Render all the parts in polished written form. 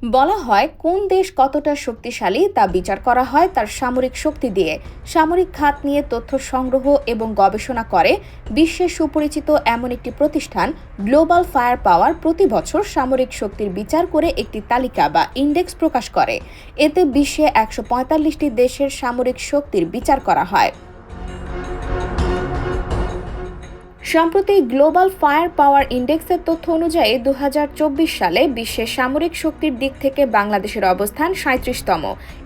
বলা হয় কোন দেশ কতটা শক্তিশালী তা বিচার করা হয় তার সামরিক শক্তি দিয়ে। সামরিক খাত নিয়ে তথ্য সংগ্রহ এবং গবেষণা করে বিশ্বের সুপরিচিত এমন একটি প্রতিষ্ঠান গ্লোবাল ফায়ার পাওয়ার প্রতি বছর সামরিক শক্তির বিচার করে একটি তালিকা বা ইন্ডেক্স প্রকাশ করে। এতে বিশ্বে ১৪৫টি দেশের সামরিক শক্তির বিচার করা হয়। সম্প্রতি গ্লোবাল ফায়ার পাওয়ার ইন্ডেক্সের তথ্য অনুযায়ী ২০২৪ সালে বিশ্বের সামরিক শক্তির দিক থেকে বাংলাদেশের অবস্থান ৩৭তম।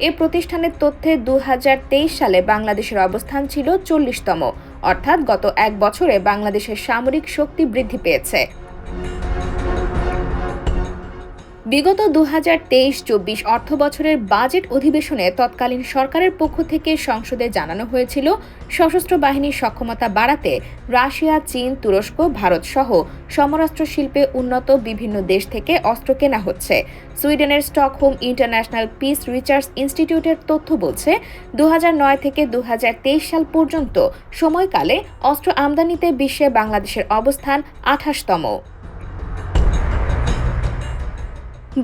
এ প্রতিষ্ঠানের তথ্যে ২০২৩ সালে বাংলাদেশের অবস্থান ছিল ৪০তম, অর্থাৎ গত এক বছরে বাংলাদেশের সামরিক শক্তি বৃদ্ধি পেয়েছে। বিগত ২০২৩-২৪ অর্থবছরের বাজেট অধিবেশনে তৎকালীন সরকারের পক্ষ থেকে সংসদে জানানো হয়েছিল সশস্ত্র বাহিনীর সক্ষমতা বাড়াতে রাশিয়া, চীন, তুরস্ক, ভারত সহ সমরাস্ত্র শিল্পে উন্নত বিভিন্ন দেশ থেকে অস্ত্র কেনা হচ্ছে। সুইডেনের স্টকহোম ইন্টারন্যাশনাল পিস রিসার্চ ইনস্টিটিউটের তথ্য বলছে ২০০৯ থেকে ২০২৩ সাল পর্যন্ত সময়কালে অস্ত্র আমদানিতে বিশ্বে বাংলাদেশের অবস্থান ২৮তম।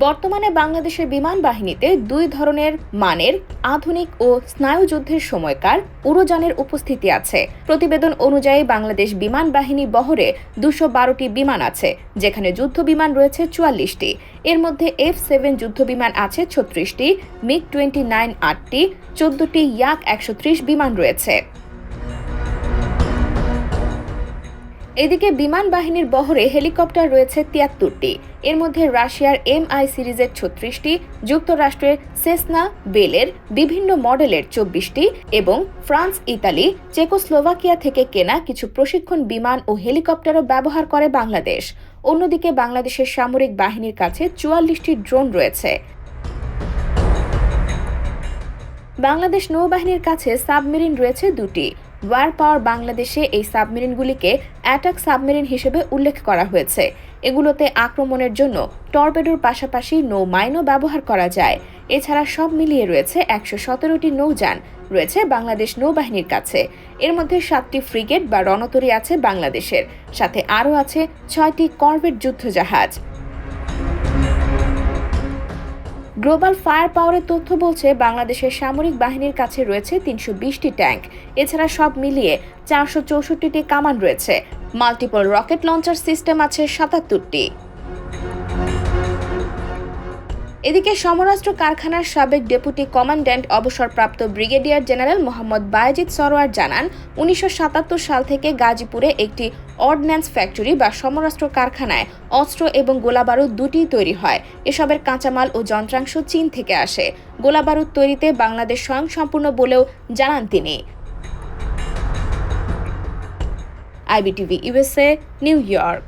বর্তমানে বাংলাদেশের বিমান বাহিনীতে দুই ধরনের মানের আধুনিক ও স্নায়ুযুদ্ধের সময়কার উড়োযানের উপস্থিতি আছে। প্রতিবেদন অনুযায়ী বাংলাদেশ বিমান বাহিনী বহরে ২১২টি বিমান আছে, যেখানে যুদ্ধ বিমান রয়েছে ৪৪টি। এর মধ্যে F-7 যুদ্ধ বিমান আছে ৩৬টি, MiG-29 ৮টি, ১৪টি ইয়াক ১৩০ বিমান রয়েছে। এদিকে বিমান বাহিনীর বহরে হেলিকপ্টার রয়েছে ৭৩টি। এর মধ্যে রাশিয়ার MI সিরিজের ৩৬টি, যুক্তরাষ্ট্রের সেসনা বেলের বিভিন্ন মডেলের ২৪টি এবং ফ্রান্স, ইতালি, চেকোস্লোভাকিয়া থেকে কেনা কিছু প্রশিক্ষণ বিমান ও হেলিকপ্টারও ব্যবহার করে বাংলাদেশ। অন্যদিকে বাংলাদেশের সামরিক বাহিনীর কাছে ৪৪টি ড্রোন রয়েছে। বাংলাদেশ নৌবাহিনীর কাছে সাবমেরিন রয়েছে ২টি। ওয়ার পাওয়ার বাংলাদেশে এই সাবমেরিনগুলিকে অ্যাটাক সাবমেরিন হিসেবে উল্লেখ করা হয়েছে। এগুলোতে আক্রমণের জন্য টর্পেডোর পাশাপাশি নৌ মাইনও ব্যবহার করা যায়। এছাড়া সব মিলিয়ে রয়েছে ১১৭টি নৌযান রয়েছে বাংলাদেশ নৌবাহিনীর কাছে। এর মধ্যে ৭টি ফ্রিগেট বা রণতরী আছে বাংলাদেশের, সাথে আরও আছে ৬টি করভেট যুদ্ধজাহাজ। গ্লোবাল ফায়ার পাওয়ারের তথ্য বলছে বাংলাদেশের সামরিক বাহিনীর কাছে রয়েছে ৩২০টি ট্যাঙ্ক। এছাড়া সব মিলিয়ে ৪৬৪টি কামান রয়েছে। মাল্টিপল রকেট লঞ্চার সিস্টেম আছে ৭৭টি। এদিকে সমরাস্ত্র কারখানার সাবেক ডেপুটি কমান্ড্যান্ট অবসরপ্রাপ্ত ব্রিগেডিয়ার জেনারেল মোহাম্মদ বায়েজিদ সরোয়ার জানান, ১৯৭৭ সাল থেকে গাজীপুরে একটি অর্ডন্যান্স ফ্যাক্টরি বা সমরাস্ত্র কারখানায় অস্ত্র এবং গোলাবারুদ দুটিই তৈরি হয়। এসবের কাঁচামাল ও যন্ত্রাংশ চীন থেকে আসে। গোলাবারুদ তৈরিতে বাংলাদেশ স্বয়ংসম্পূর্ণ বলেও জানান তিনি। IBTV USA, new York.